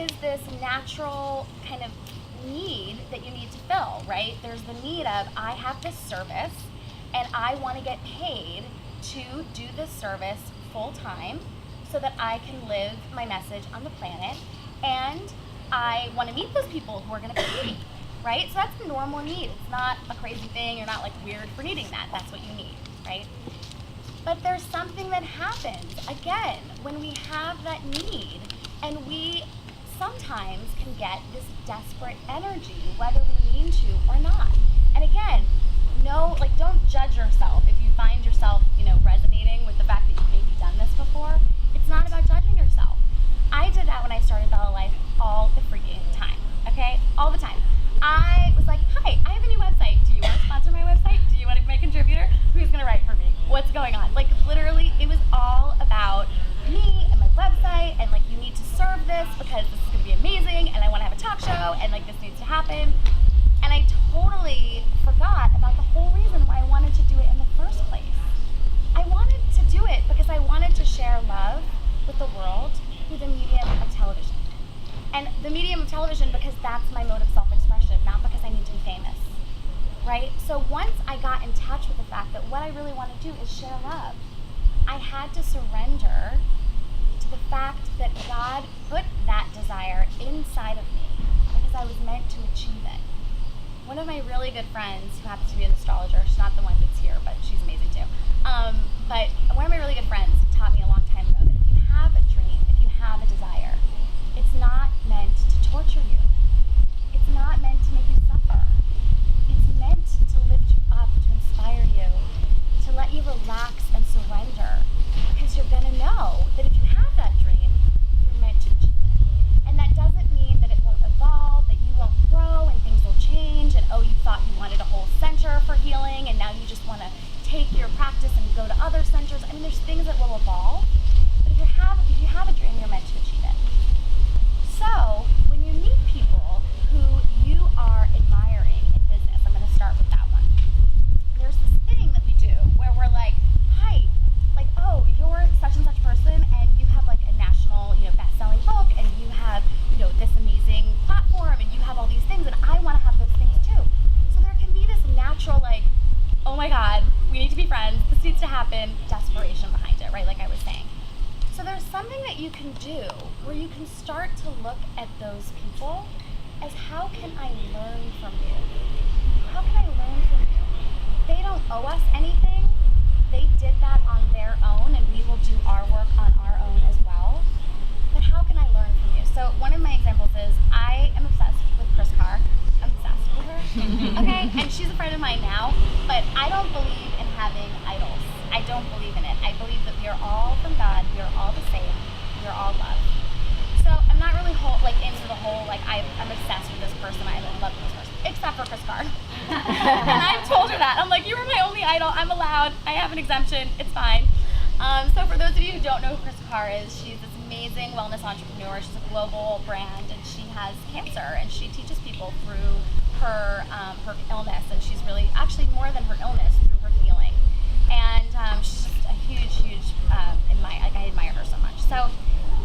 is this natural kind of need that you need to fill, right? There's the need of, I have this service and I want to get paid to do this service full time so that I can live my message on the planet, and I want to meet those people who are going to pay me, right? So that's a normal need. It's not a crazy thing. You're not like weird for needing that. That's what you need, right? But there's something that happens, again, when we have that need, and we sometimes can get this desperate energy, whether we mean to or not. And again, don't judge yourself if you find yourself, resonating with the fact that you've maybe done this before. It's not about judging yourself. I did that when I started Bella Life all the freaking time, okay? All the time. I was like, hi, I have a new website. Do you want to sponsor my website? Do you want to be my contributor? Who's going to write for me? What's going on? Like, literally, it was all about me and my website, and like, you need to serve this because this is going to be amazing, and I want to have a talk show, and like, this needs to happen. And I totally forgot about the whole reason why I wanted to do it in the first place. I wanted to do it because I wanted to share love with the world through the medium of television. And the medium of television because that's my mode of self-expression, not because I need to be famous, right? So once I got in touch with the fact that what I really want to do is share love, I had to surrender to the fact that God put that desire inside of me because I was meant to achieve it. One of my really good friends, who happens to be an astrologer, she's not the one that's here, but she's amazing too. But one of my really good friends taught me a long time ago that if you have a dream, if you have a desire, it's not meant to torture you. It's not meant to make you suffer. It's meant to lift you up, to inspire you, to let you relax and surrender. Because you're going to know that if you have that dream, you're meant to achieve it. And that doesn't mean that it won't evolve, that you won't grow and things will change, and you thought you wanted a whole center for healing, and now you just want to take your practice and go to other centers. I mean, there's things that will evolve. But if you have a dream, you're meant to achieve it. So, when you meet people who you are admiring in business, I'm going to start with that one. There's this thing that we do where we're like, hi, like, oh, you're such and such person, and you have like a national, best-selling book, and you have, this amazing platform, and you have all these things, and I want to have those things too. So there can be this natural, like, oh my God, we need to be friends, this needs to happen, desperation behind it, right? Like I was saying. So there's something that you can do where you can start to look at those people as, how can I learn from you? How can I learn from you? They don't owe us anything. They did that on their own, and we will do our work on our own as well. But how can I learn from you? So one of my examples is, I am obsessed with Chris Carr. I'm obsessed with her. Okay? And she's a friend of mine now, but I don't believe in having idols. I don't believe in it. I believe that we are all from God. We are all the same. We are all love. So I'm not really into the whole, I'm obsessed with this person. I'm in love with this person. Except for Chris Carr. And I've told her that. I'm like, you are my only idol. I'm allowed. I have an exemption. It's fine. So for those of you who don't know who Chris Carr is, she's this amazing wellness entrepreneur. She's a global brand, and she has cancer, and she teaches people through her illness, and she's really, actually more than her illness, through her healing. And she's just a huge, I admire her so much. So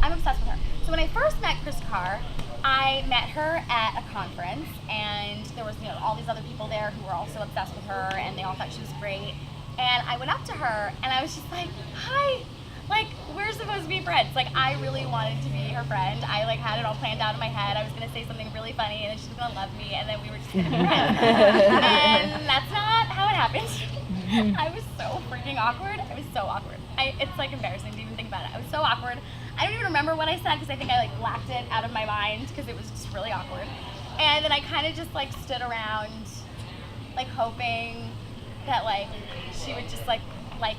I'm obsessed with her. So when I first met Chris Carr, I met her at a conference, and there was, all these other people there who were also obsessed with her, and they all thought she was great. And I went up to her, and I was just like, hi, like, we're supposed to be friends. Like, I really wanted to be her friend. I, had it all planned out in my head. I was going to say something really funny, and then she was going to love me, and then we were just going to be friends. And that's not how it happened. I was so freaking awkward. I was so awkward. It's, embarrassing to even think about it. I was so awkward. I don't even remember what I said, because I think I, blacked it out of my mind, because it was just really awkward. And then I kind of just, stood around, hoping that, she would just, like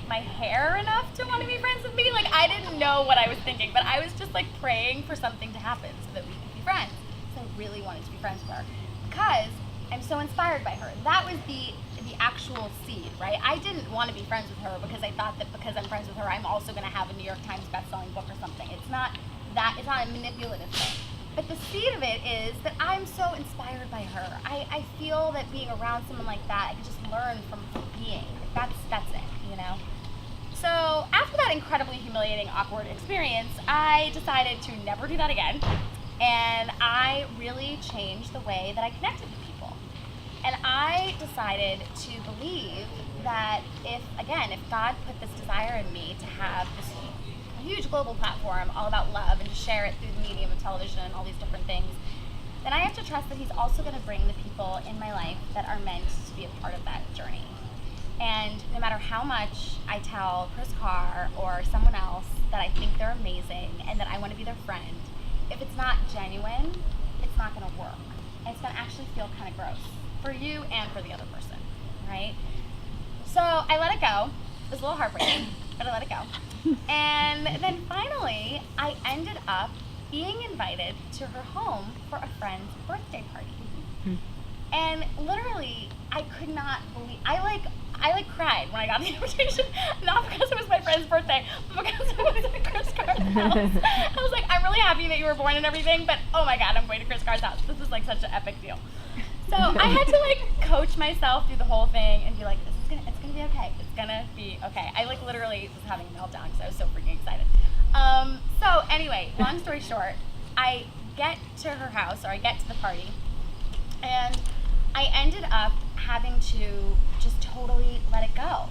my hair enough to want to be friends with me. I didn't know what I was thinking, but I was just, praying for something to happen so that we could be friends. So I really wanted to be friends with her, because I'm so inspired by her. That was the actual seed, right? I didn't want to be friends with her because I thought that because I'm friends with her, I'm also going to have a New York Times best-selling book or something. It's not a manipulative thing. But the seed of it is that I'm so inspired by her. I feel that being around someone like that, I can just learn from being. That's it, So after that incredibly humiliating, awkward experience, I decided to never do that again. And I really changed the way that I connected with people. And I decided to believe that if God put this desire in me to have this huge global platform all about love and to share it through the medium of television and all these different things, then I have to trust that he's also going to bring the people in my life that are meant to be a part of that journey. And no matter how much I tell Chris Carr or someone else that I think they're amazing and that I want to be their friend, if it's not genuine, it's not going to work. And it's going to actually feel kind of gross for you and for the other person, right? So I let it go. It was a little heartbreaking, but I let it go. And then finally, I ended up being invited to her home for a friend's birthday party. And literally, I could not believe, I cried when I got the invitation, not because it was my friend's birthday, but because it was at Chris Carr's house. I was like, I'm really happy that you were born and everything, but oh my God, I'm going to Chris Carr's house. This is like such an epic deal. So I had to like coach myself through the whole thing and be like, it's gonna be okay. It's gonna be okay. I like literally was having a meltdown because I was so freaking excited. So anyway, long story short, I get to her house, or I get to the party, and I ended up having to just totally let it go.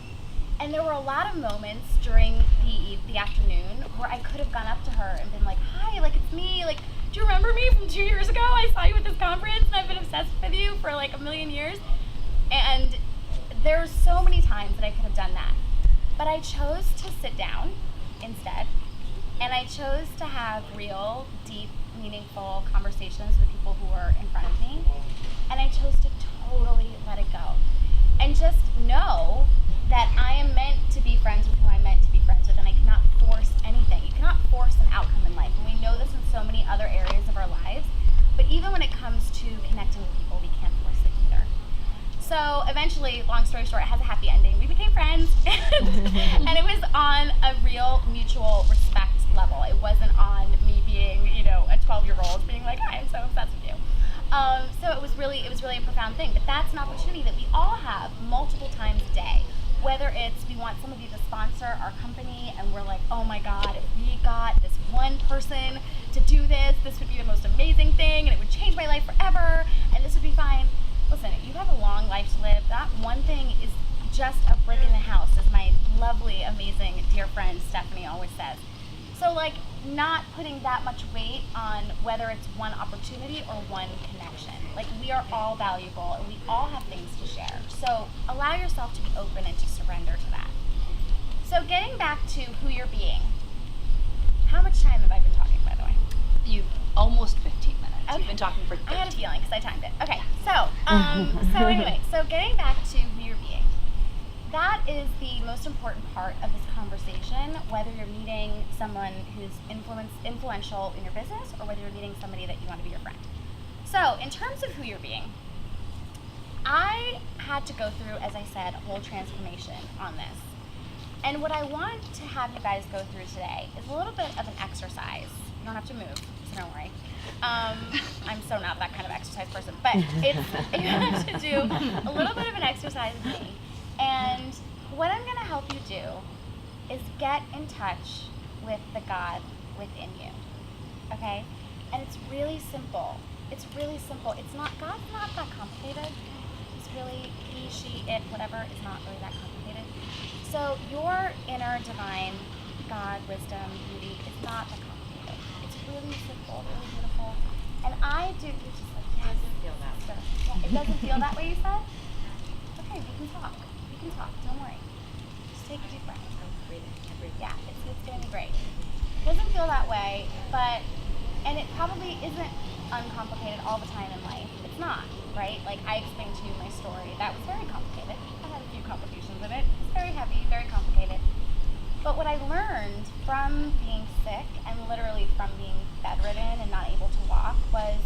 And there were a lot of moments during the afternoon where I could have gone up to her and been like, hi, like it's me, like, do you remember me from 2 years ago? I saw you at this conference and I've been obsessed with you for like a million years. And there's so many times that I could have done that. But I chose to sit down instead. And I chose to have real, deep, meaningful conversations with people who were in front of me. And I chose to totally let it go. And just know that I am meant to be friends with who I'm meant to be friends with, and I cannot force anything. You cannot force an outcome in life. And we know this in so many other areas of our lives. But even when it comes to connecting with people, we can't force it either. So eventually, long story short, it has a happy ending. We became friends, and it was on a real mutual respect level. It wasn't on me being, a 12-year-old being like, I'm so obsessed with you. So it was really a profound thing. But that's an opportunity that we all have multiple times a day. Whether it's we want somebody to sponsor our company and we're like, oh my God, if we got this one person to do this, this would be the most amazing thing and it would change my life forever and this would be fine. Listen, you have a long life to live. That one thing is just a brick in the house, as my lovely, amazing, dear friend Stephanie always says. So not putting that much weight on whether it's one opportunity or one connection. We are all valuable and we all have things to share. So allow yourself to be open and to surrender to that. So getting back to who you're being. How much time have I been talking, by the way? You've almost 15 minutes. Okay. You've been talking for 13. I had a feeling because I timed it. Okay, so anyway, so getting back to who you're being. That is the most important part of this conversation, whether you're meeting someone who's influential in your business or whether you're meeting somebody that you want to be your friend. So, in terms of who you're being, I had to go through, as I said, a whole transformation on this. And what I want to have you guys go through today is a little bit of an exercise. You don't have to move, so don't worry. I'm so not that kind of exercise person, but you have to do a little bit of an exercise with me. And what I'm going to help you do is get in touch with the God within you, okay? And it's really simple. It's really simple. God's not that complicated. It's really he, she, it, whatever is not really that complicated. So your inner divine God, wisdom, beauty is not that complicated. It's really simple, really beautiful. And I do, you're just like, yes. It doesn't feel that way. Yeah, it doesn't feel that way, you said? Okay, we can talk. Don't worry. Just take a deep breath. Yeah, it's going to be great. It doesn't feel that way, and it probably isn't uncomplicated all the time in life. It's not, right? I explained to you my story. That was very complicated. I had a few complications in it. It's very heavy, very complicated. But what I learned from being sick and literally from being bedridden and not able to walk was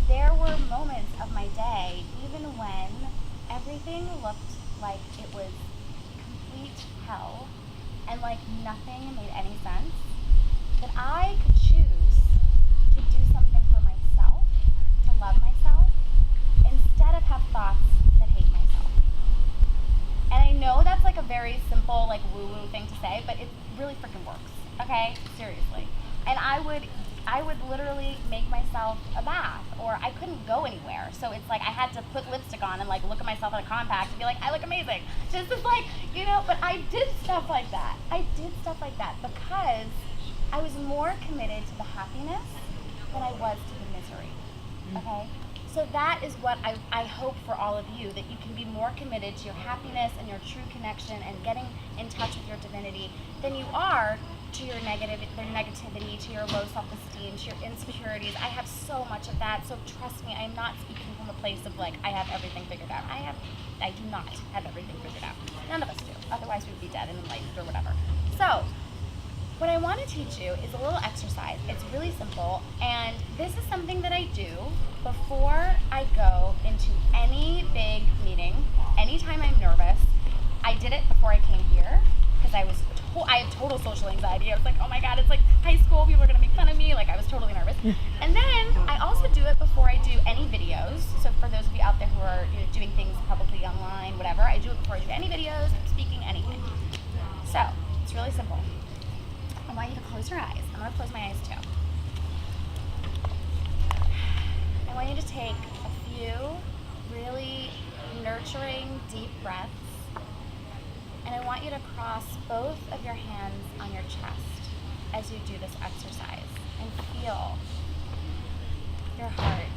there were moments of my day, even when everything looked like it was complete hell and nothing made any sense, that I could choose to do something for myself, to love myself, instead of have thoughts that hate myself. And I know that's a very simple woo-woo thing to say, but it really freaking works, okay? Seriously. And I would I would literally make myself a bath, or I couldn't go anywhere. So it's like I had to put lipstick on and like look at myself in a compact and be like, I look amazing. Just as like, but I did stuff like that. I did stuff like that because I was more committed to the happiness than I was to the misery. Okay? So that is what I hope for all of you, that you can be more committed to your happiness and your true connection and getting in touch with your divinity than you are to your negativity, to your low self-esteem, to your insecurities. I have so much of that, so trust me, I'm not speaking from a place of like, I have everything figured out. I do not have everything figured out. None of us do. Otherwise we would be dead and enlightened or whatever. So, what I want to teach you is a little exercise. It's really simple, and this is something that I do before I go into any big meeting. Anytime I'm nervous, I did it before I came here because I had total social anxiety. I was like, oh my God, it's like high school. People are gonna make fun of me. Like I was totally nervous. And then I also do it before I do any videos. So for those of you out there who are doing things publicly online, whatever, I do it before I do any videos, speaking, anything. So it's really simple. I want you to close your eyes. I'm going to close my eyes too. I want you to take a few really nurturing, deep breaths. And I want you to cross both of your hands on your chest as you do this exercise and feel your heart.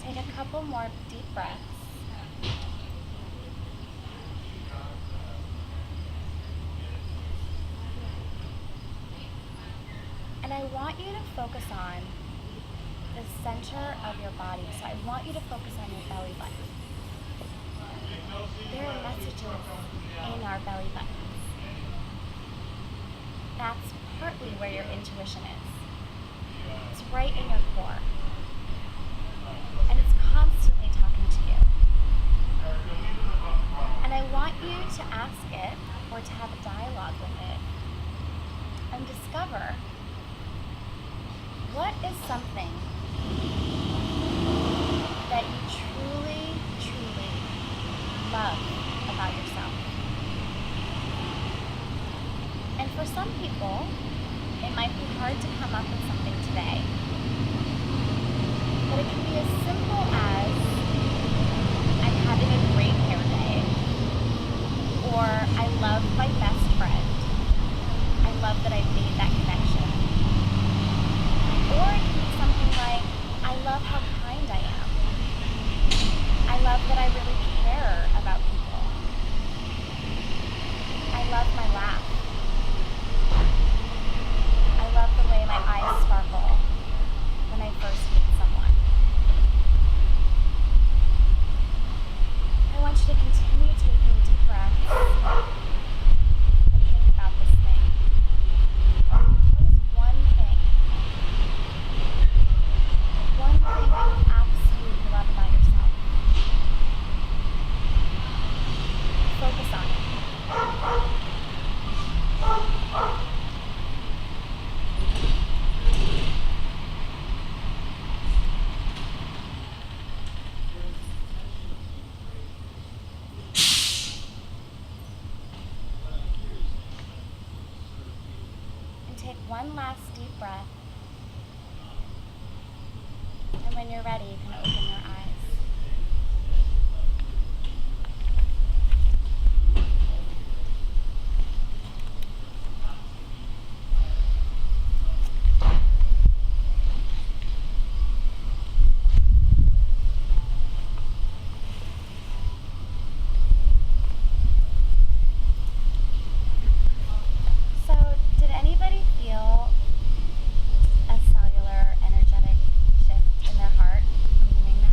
Take a couple more deep breaths. And I want you to focus on the center of your body. So I want you to focus on your belly button. There are messages in our belly buttons. That's partly where your intuition is. It's right in your core. And it's constantly talking to you. And I want you to ask it, or to have a dialogue with it, and discover what is something that you truly, truly love about yourself. And for some people, it might be hard to come up with something today. But it can be as simple as I'm having a great hair day, or I love my best friend. I love that I've made that connection. Or it can be something like, I love how kind I am. I love that I really care about people. I love my laugh. I love the way my eyes sparkle when I first meet someone. I want you to continue taking deep breaths and think about this thing. What is one thing that you absolutely love about yourself? Focus on it. And take one last deep breath. And when you're ready, you can open your eyes. So, did anybody feel a cellular energetic shift in their heart from doing that?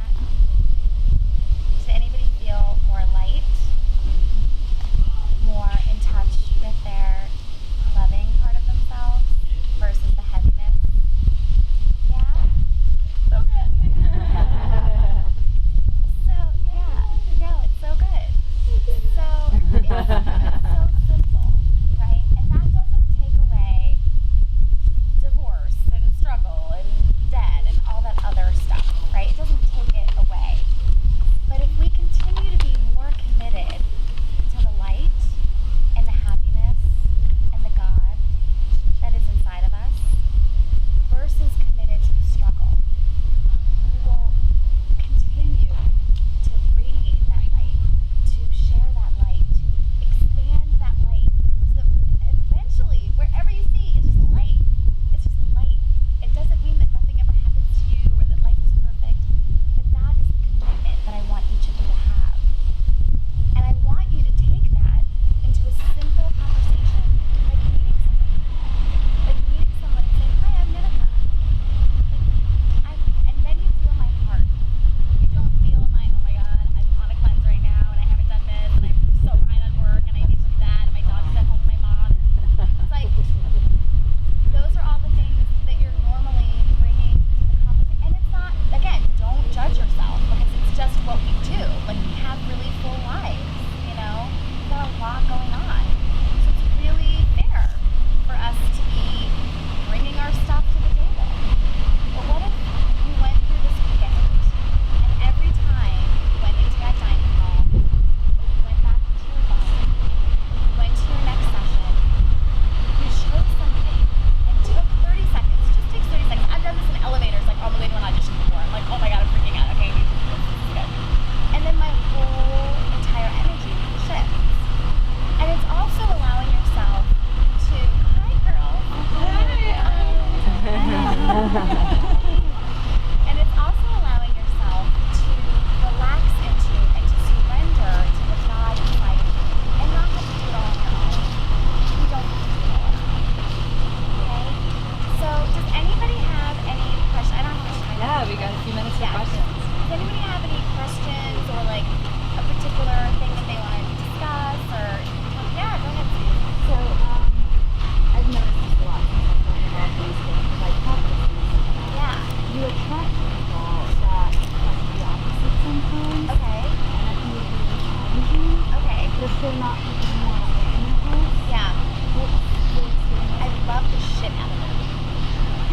not people who want to live in your house. Yeah. What's the experience? I love the shit out of them.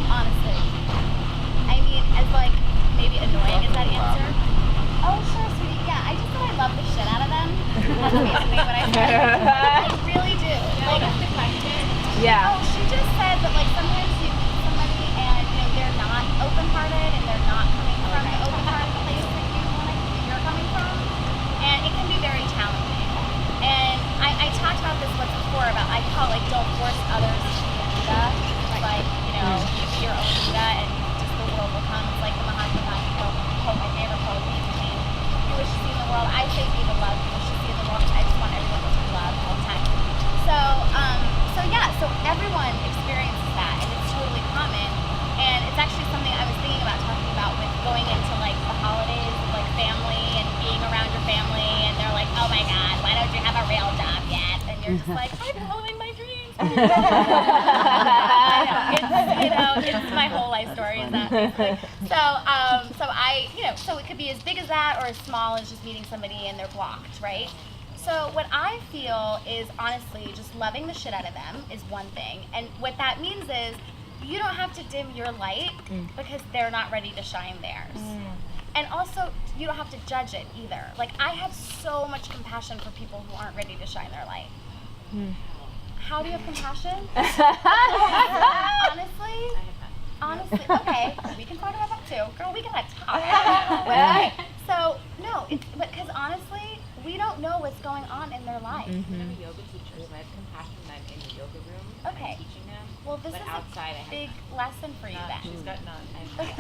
Honestly. I mean, as like, maybe annoying as that answer. Oh, sure, sweetie. Yeah, I just said I love the shit out of them. That's basically what I said. I really do. Like, the question. Yeah. Oh, she just said that like sometimes you meet somebody and you know they're not open-hearted and they're not coming from the open-hearted place that you're coming from, and it can be very challenging. And I talked about this once before about I call it like don't force others to be a Buddha. Like you know you be your own Buddha and just the world will come. It's like the Mahatma Gandhi quote, my favorite quote. You wish to see in the world. I say be the love. You wish to see in the world. I just want everyone to be loved all the time. So yeah, so everyone experiences that, and it's totally common. And it's actually something I was thinking about talking about with going into like the holidays, with, like family and being around your family, and they're like, "Oh my God, why don't you have a real job yet?" And you're just like, "I'm following my dreams." I know, it's my whole life story is that basically. So it could be as big as that or as small as just meeting somebody and they're blocked, right? So what I feel is honestly just loving the shit out of them is one thing. And what that means is you don't have to dim your light because they're not ready to shine theirs. And also you don't have to judge it either. Like I have so much compassion for people who aren't ready to shine their light. How do you have compassion? Honestly, okay, we can talk about that too. Girl, we gotta talk. Okay. So, no, because honestly, we don't know what's going on in their life. I'm a yoga teacher, so I have compassion when I'm in the yoga room. Okay. I'm teaching them. Well, this but is outside, a big lesson for you then. She's got none. Okay.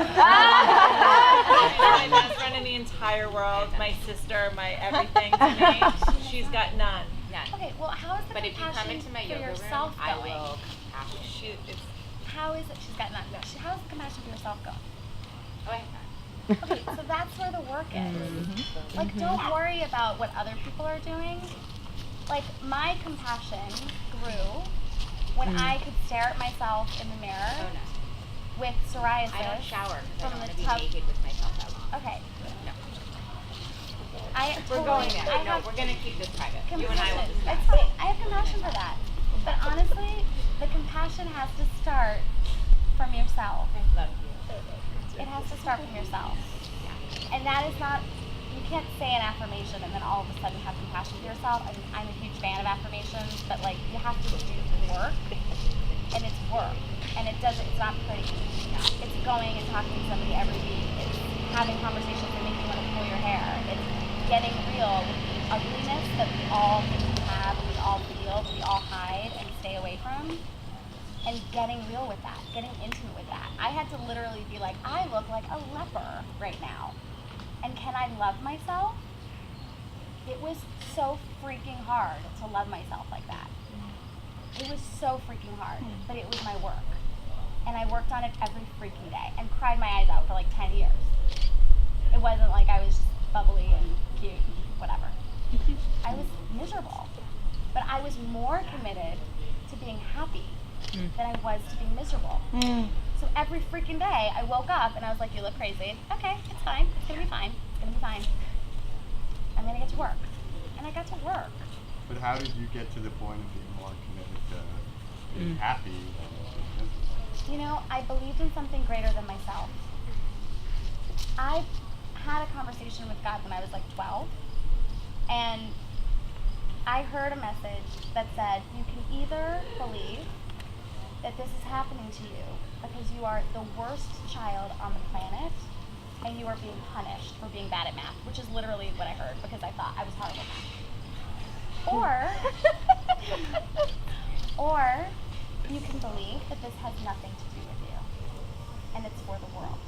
My best friend in the entire world, my sister, my everything to me. She's got none. None. Okay, well, how is the But if you come compassion into my for yoga yourself room, I going? will compassion. How is it? She's got none. How is the compassion for yourself going? Oh, I have none. Okay, so that's where the work is. Like, don't worry about what other people are doing. Like, my compassion grew when I could stare at myself in the mirror Oh, no. with psoriasis. I don't shower because I from don't want the to be tub. naked with myself that long. Okay. No. We're going there. I No, have we're going to keep this private. You and compassion. I will discuss. It's fine. I have compassion for that. But honestly, the compassion has to start from yourself. I love you. It has to start from yourself. And that is not, you can't say an affirmation and then all of a sudden have compassion for yourself. I mean, I'm a huge fan of affirmations, but like you have to do work, and it's work, and it's not pretty. It's going and talking to somebody every week. It's having conversations that make you want to pull your hair. It's getting real with the ugliness that we all think we have, we all feel, we all hide and stay away from. And getting real with that, getting intimate with that. I had to literally be like, I look like a leper right now. And can I love myself? It was so freaking hard to love myself like that. It was so freaking hard, but it was my work. And I worked on it every freaking day and cried my eyes out for like 10 years. It wasn't like I was just bubbly and cute and whatever. I was miserable. But I was more committed to being happy than I was to being miserable. So every freaking day I woke up and I was like, you look crazy. Okay, it's fine. It's gonna be fine. It's gonna be fine. I'm gonna get to work. And I got to work. But how did you get to the point of being more committed to being happy than being miserable? You know, I believed in something greater than myself. I had a conversation with God when I was like 12, and I heard a message that said, you can either believe that this is happening to you because you are the worst child on the planet and you are being punished for being bad at math, which is literally what I heard because I thought I was horrible at math. Or you can believe that this has nothing to do with you and it's for the world.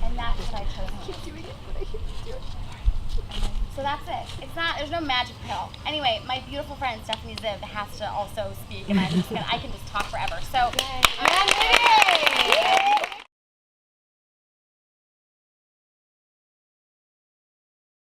And that's what I chose. Keep doing it, but I keep doing it. So that's it. There's no magic pill. Anyway, my beautiful friend Stephanie Ziv has to also speak, and I can just talk forever. So,